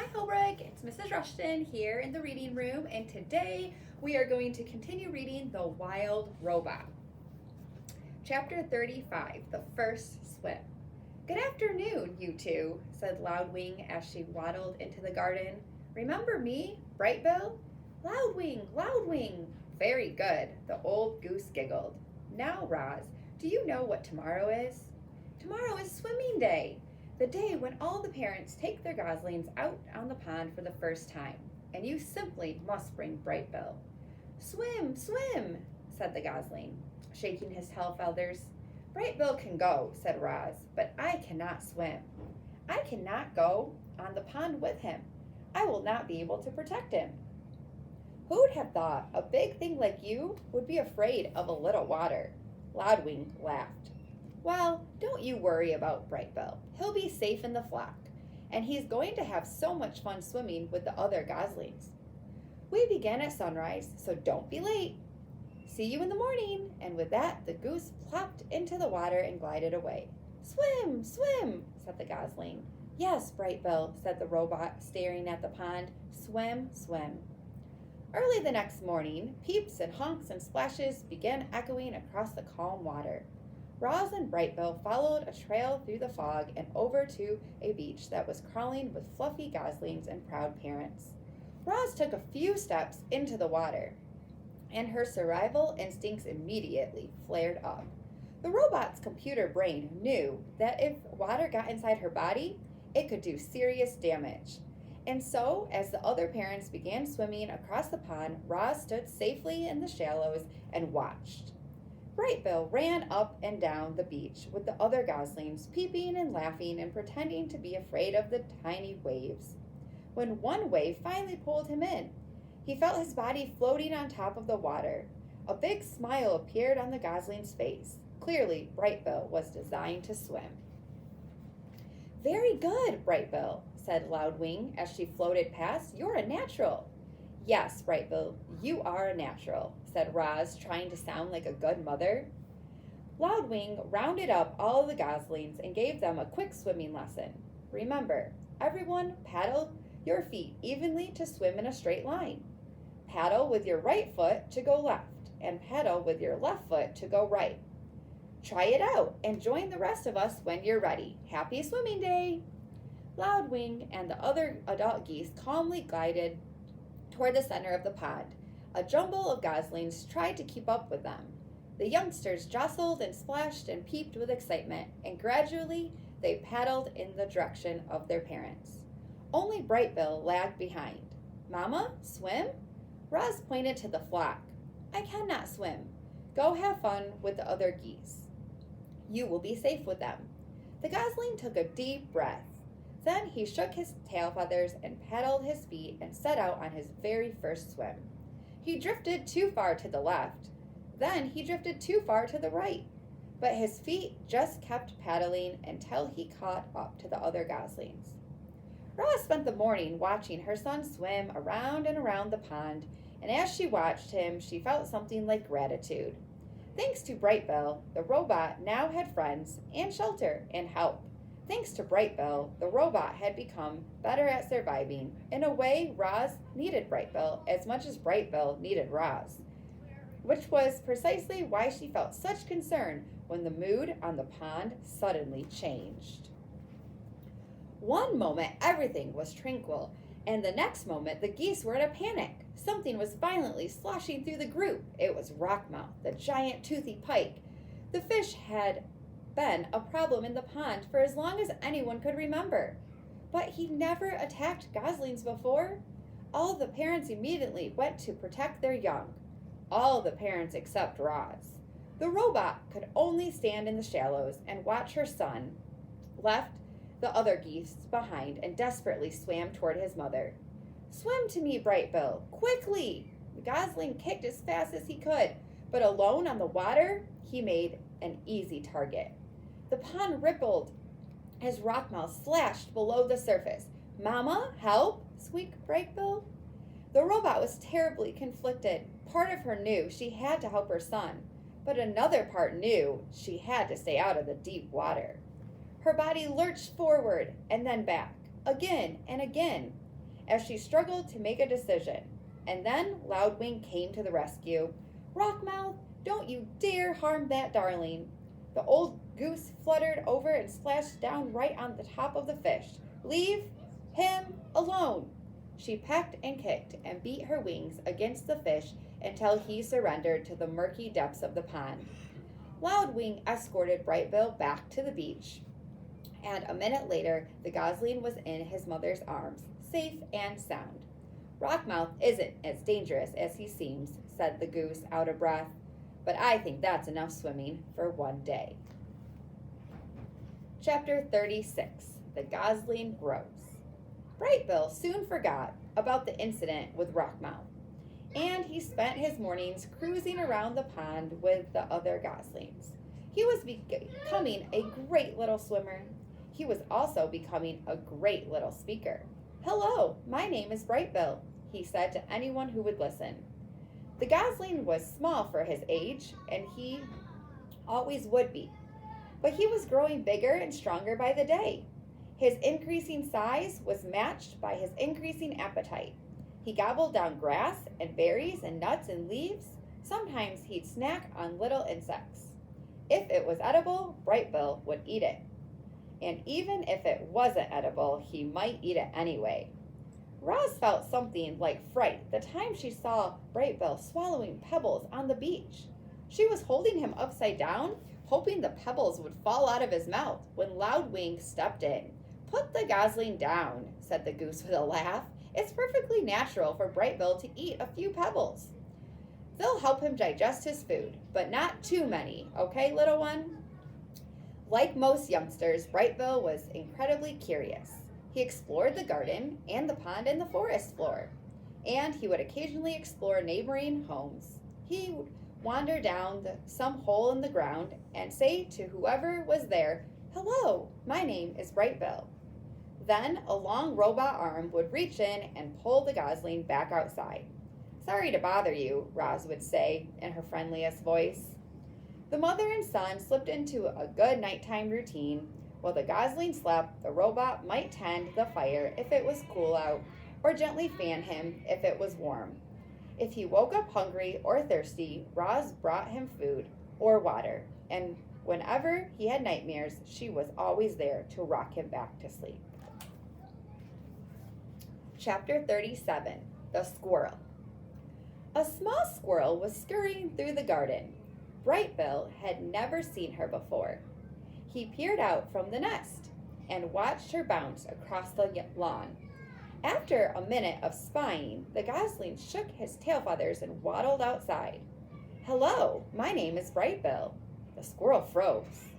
Hi Holbrook, it's Mrs. Rushton here in the reading room, and today we are going to continue reading The Wild Robot. Chapter 35, The First Swim. Good afternoon, you two, said Loudwing as she waddled into the garden. Remember me, Brightbill? Loudwing, Loudwing! Very good, the old goose giggled. Now, Roz, do you know what tomorrow is? Tomorrow is swimming day, the day when all the parents take their goslings out on the pond for the first time, and you simply must bring Brightbill. Swim, swim, said the gosling, shaking his tail feathers. Brightbill can go, said Roz, but I cannot swim. I cannot go on the pond with him. I will not be able to protect him. Who'd have thought a big thing like you would be afraid of a little water? Loudwing laughed. Well, don't you worry about Brightbill. He'll be safe in the flock, and he's going to have so much fun swimming with the other goslings. We begin at sunrise, so don't be late. See you in the morning. And with that, the goose plopped into the water and glided away. Swim, swim, said the gosling. Yes, Brightbill, said the robot, staring at the pond. Swim, swim. Early the next morning, peeps and honks and splashes began echoing across the calm water. Roz and Brightbill followed a trail through the fog and over to a beach that was crawling with fluffy goslings and proud parents. Roz took a few steps into the water, and her survival instincts immediately flared up. The robot's computer brain knew that if water got inside her body, it could do serious damage. And so, as the other parents began swimming across the pond, Roz stood safely in the shallows and watched. Brightbill ran up and down the beach with the other goslings, peeping and laughing and pretending to be afraid of the tiny waves. When one wave finally pulled him in, he felt his body floating on top of the water. A big smile appeared on the gosling's face. Clearly, Brightbill was designed to swim. Very good, Brightbill, said Loudwing as she floated past. You're a natural. Yes, Brightbill, you are a natural, said Roz, trying to sound like a good mother. Loudwing rounded up all the goslings and gave them a quick swimming lesson. Remember, everyone paddle your feet evenly to swim in a straight line. Paddle with your right foot to go left, and paddle with your left foot to go right. Try it out and join the rest of us when you're ready. Happy swimming day! Loudwing and the other adult geese calmly glided toward the center of the pond. A jumble of goslings tried to keep up with them. The youngsters jostled and splashed and peeped with excitement, and gradually they paddled in the direction of their parents. Only Brightbill lagged behind. Mama, swim? Roz pointed to the flock. I cannot swim. Go have fun with the other geese. You will be safe with them. The gosling took a deep breath. Then he shook his tail feathers and paddled his feet and set out on his very first swim. He drifted too far to the left. Then he drifted too far to the right. But his feet just kept paddling until he caught up to the other goslings. Roz spent the morning watching her son swim around and around the pond, and as she watched him, she felt something like gratitude. Thanks to Brightbill, the robot now had friends and shelter and help. Thanks to Brightbill, the robot had become better at surviving. In a way, Roz needed Brightbill as much as Brightbill needed Roz, which was precisely why she felt such concern when the mood on the pond suddenly changed. One moment, everything was tranquil, and the next moment, the geese were in a panic. Something was violently sloshing through the group. It was Rockmouth, the giant toothy pike. The fish had been a problem in the pond for as long as anyone could remember. But he never attacked goslings before. All the parents immediately went to protect their young. All the parents except Roz. The robot could only stand in the shallows and watch her son, left the other geese behind, and desperately swam toward his mother. Swim to me, Brightbill, quickly! The gosling kicked as fast as he could, but alone on the water, he made an easy target. The pond rippled as Rockmouth slashed below the surface. Mama, help! Squeaked Brightbill. The robot was terribly conflicted. Part of her knew she had to help her son, but another part knew she had to stay out of the deep water. Her body lurched forward and then back, again and again. as she struggled to make a decision. And then Loudwing came to the rescue. "Rockmouth, don't you dare harm that darling." The old goose fluttered over and splashed down right on the top of the fish. "Leave him alone." She pecked and kicked and beat her wings against the fish until he surrendered to the murky depths of the pond. Loudwing escorted Brightbill back to the beach, and a minute later the gosling was in his mother's arms, safe and sound. "Rockmouth isn't as dangerous as he seems," said the goose, out of breath, "but I think that's enough swimming for one day." Chapter 36. The Gosling Grows. Brightbill soon forgot about the incident with Rockmouth, and he spent his mornings cruising around the pond with the other goslings. He was becoming a great little swimmer. He was also becoming a great little speaker. "Hello, my name is Brightbill," he said to anyone who would listen. The gosling was small for his age, and he always would be, but he was growing bigger and stronger by the day. His increasing size was matched by his increasing appetite. He gobbled down grass and berries and nuts and leaves. Sometimes he'd snack on little insects. If it was edible, Brightbill would eat it. And even if it wasn't edible, he might eat it anyway. Roz felt something like fright the time she saw Brightbill swallowing pebbles on the beach. She was holding him upside down, hoping the pebbles would fall out of his mouth, when Loudwing stepped in. "Put the gosling down," said the goose with a laugh. "It's perfectly natural for Brightbill to eat a few pebbles. They'll help him digest his food, but not too many, okay, little one?" Like most youngsters, Brightbill was incredibly curious. He explored the garden and the pond and the forest floor, and he would occasionally explore neighboring homes. He would wander down some hole in the ground and say to whoever was there, "Hello, my name is Brightbill." Then a long robot arm would reach in and pull the gosling back outside. "Sorry to bother you," Roz would say in her friendliest voice. The mother and son slipped into a good nighttime routine. While the gosling slept, the robot might tend the fire if it was cool out, or gently fan him if it was warm. If he woke up hungry or thirsty, Roz brought him food or water, and whenever he had nightmares, she was always there to rock him back to sleep. Chapter 37. The Squirrel. A small squirrel was scurrying through the garden. Brightbill had never seen her before. He peered out from the nest and watched her bounce across the lawn. After a minute of spying, the gosling shook his tail feathers and waddled outside. "Hello, my name is Brightbill." The squirrel froze.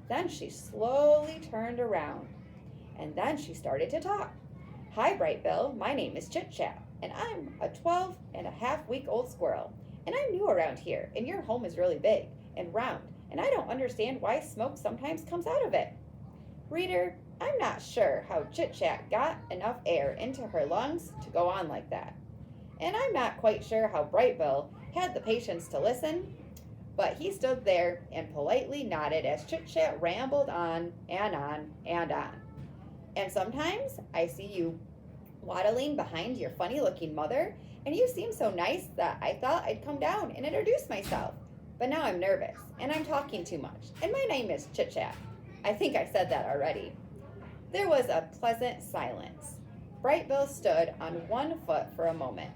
Then she slowly turned around, and then she started to talk. "Hi, Brightbill, my name is Chit Chat, and I'm a 12-and-a-half-week-old squirrel, and I'm new around here, and your home is really big and round, and I don't understand why smoke sometimes comes out of it." Reader, I'm not sure how Chit Chat got enough air into her lungs to go on like that. And I'm not quite sure how Brightbill had the patience to listen, but he stood there and politely nodded as Chit Chat rambled on and on and on. "And sometimes I see you waddling behind your funny-looking mother, and you seem so nice that I thought I'd come down and introduce myself. But now I'm nervous, and I'm talking too much, and my name is Chit Chat." I think I said that already. There was a pleasant silence. Brightbill stood on one foot for a moment.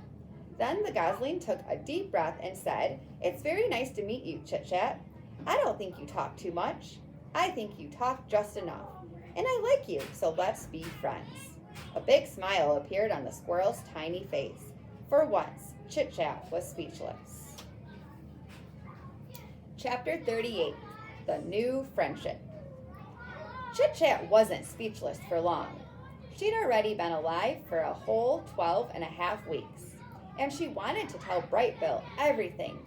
Then the gosling took a deep breath and said, "It's very nice to meet you, Chit Chat. I don't think you talk too much. I think you talk just enough. And I like you, so let's be friends." A big smile appeared on the squirrel's tiny face. For once, Chit Chat was speechless. Chapter 38. The New Friendship. Chit Chat wasn't speechless for long. She'd already been alive for a whole 12-and-a-half weeks, and she wanted to tell Brightbill everything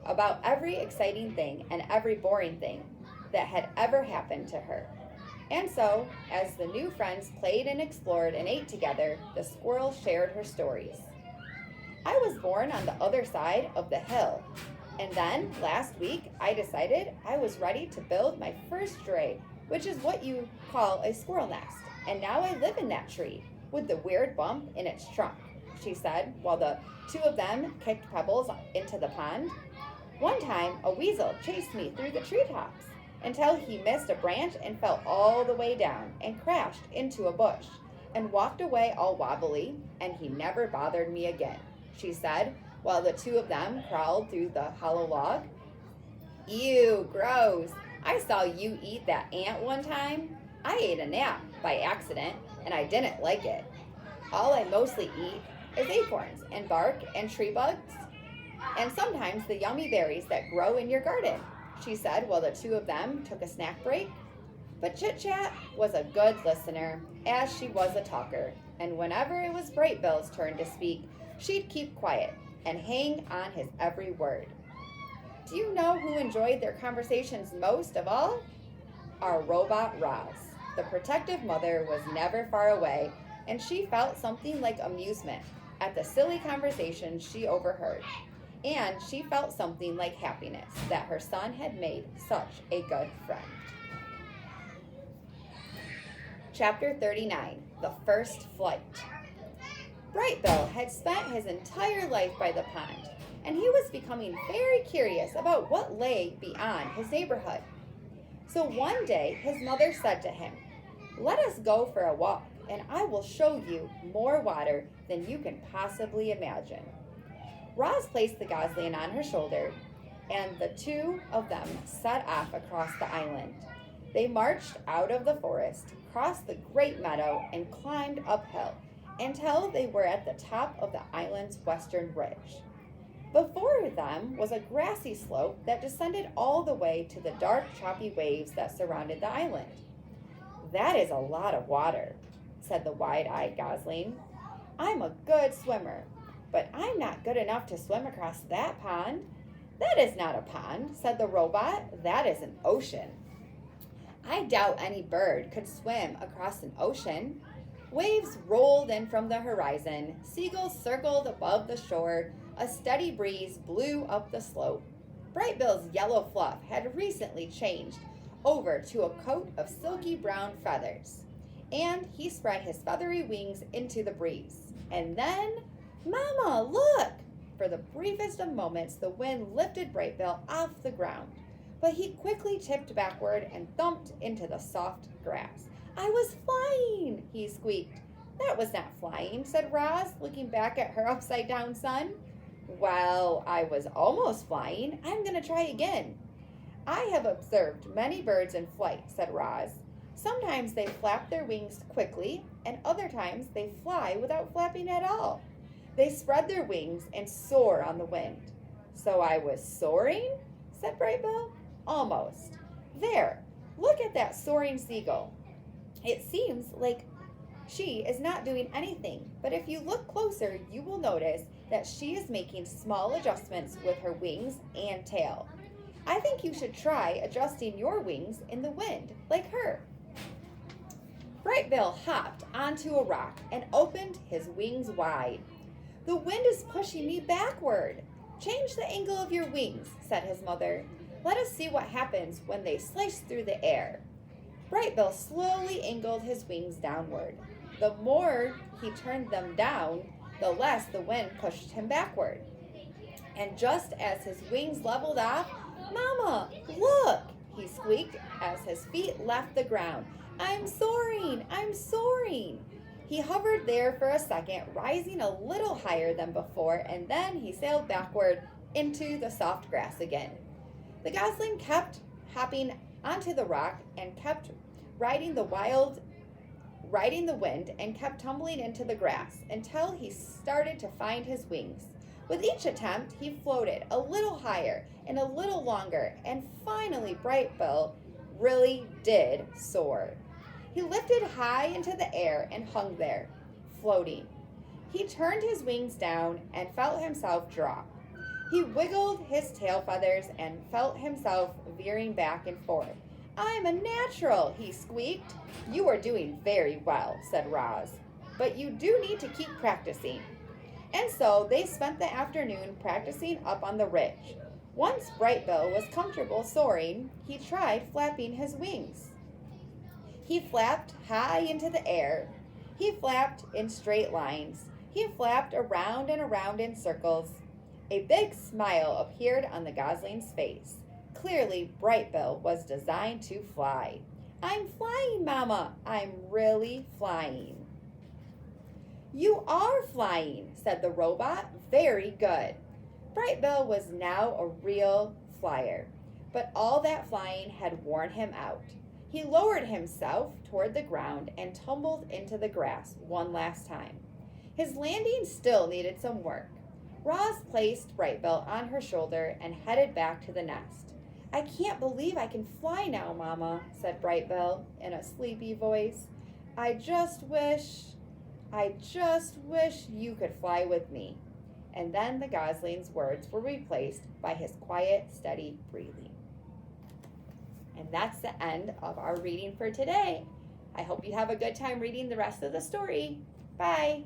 about every exciting thing and every boring thing that had ever happened to her. And so, as the new friends played and explored and ate together, the squirrel shared her stories. "I was born on the other side of the hill, and then last week I decided I was ready to build my first tree, which is what you call a squirrel nest, and now I live in that tree. with the weird bump in its trunk, she said, while the two of them kicked pebbles into the pond. One time, a weasel chased me through the treetops until he missed a branch and fell all the way down and crashed into a bush and walked away all wobbly, and he never bothered me again, she said, while the two of them crawled through the hollow log. Ew, gross. I saw you eat that ant one time. I ate a gnat by accident, and I didn't like it. All I mostly eat is acorns and bark and tree bugs, and sometimes the yummy berries that grow in your garden, she said, while the two of them took a snack break. But Chit Chat was a good listener, as she was a talker, and whenever it was Bright Bill's turn to speak, she'd keep quiet and hang on his every word. Do you know who enjoyed their conversations most of all? Our robot Roz. The protective mother was never far away, and she felt something like amusement at the silly conversations she overheard. And she felt something like happiness that her son had made such a good friend. Chapter 39, The First Flight. Bright Bill had spent his entire life by the pond, and he was becoming very curious about what lay beyond his neighborhood. So one day his mother said to him, "Let us go for a walk, and I will show you more water than you can possibly imagine." Roz placed the gosling on her shoulder, and the two of them set off across the island. They marched out of the forest, crossed the great meadow, and climbed uphill until they were at the top of the island's western ridge. Before them was a grassy slope that descended all the way to the dark, choppy waves that surrounded the island. "That is a lot of water," said the wide-eyed gosling. "I'm a good swimmer, but I'm not good enough to swim across that pond." "That is not a pond," said the robot. "That is an ocean." "I doubt any bird could swim across an ocean." Waves rolled in from the horizon. Seagulls circled above the shore. A steady breeze blew up the slope. Bright Bill's yellow fluff had recently changed over to a coat of silky brown feathers, and he spread his feathery wings into the breeze. And then, "Mama, look!" For the briefest of moments, the wind lifted Bright Bill off the ground, but he quickly tipped backward and thumped into the soft grass. "I was flying," he squeaked. "That was not flying," said Roz, looking back at her upside-down son. "Well, I was almost flying. I'm going to try again." "I have observed many birds in flight," said Roz. "Sometimes they flap their wings quickly, and other times they fly without flapping at all. They spread their wings and soar on the wind." "So I was soaring?" said Bright Bill. "Almost. There, look at that soaring seagull. It seems like she is not doing anything, but if you look closer, you will notice that she is making small adjustments with her wings and tail. I think you should try adjusting your wings in the wind, like her." Bright Bill hopped onto a rock and opened his wings wide. "The wind is pushing me backward." "Change the angle of your wings," said his mother. "Let us see what happens when they slice through the air." Bright Bill slowly angled his wings downward. The more he turned them down, the less the wind pushed him backward. And just as his wings leveled off, "Mama, look!" he squeaked as his feet left the ground. "I'm soaring! I'm soaring!" He hovered there for a second, rising a little higher than before, and then he sailed backward into the soft grass again. The gosling kept hopping onto the rock and kept riding the wind and kept tumbling into the grass until he started to find his wings. With each attempt, he floated a little higher and a little longer, and finally Bright Bill really did soar. He lifted high into the air and hung there, floating. He turned his wings down and felt himself drop. He wiggled his tail feathers and felt himself veering back and forth. "I'm a natural," he squeaked. "You are doing very well," said Roz, "but you do need to keep practicing." And so they spent the afternoon practicing up on the ridge. Once Bright Bill was comfortable soaring, he tried flapping his wings. He flapped high into the air, He flapped in straight lines. He flapped around and around in circles. A big smile appeared on the gosling's face. Clearly, Brightbill was designed to fly. I'm flying, Mama. I'm really flying. You are flying, said the robot. Very good. Brightbill was now a real flyer, but all that flying had worn him out. He lowered himself toward the ground and tumbled into the grass one last time. His landing still needed some work. Roz placed Brightbill on her shoulder and headed back to the nest. I can't believe I can fly now, Mama, said Brightbill in a sleepy voice. I just wish you could fly with me. And then the gosling's words were replaced by his quiet, steady breathing. And that's the end of our reading for today. I hope you have a good time reading the rest of the story. Bye.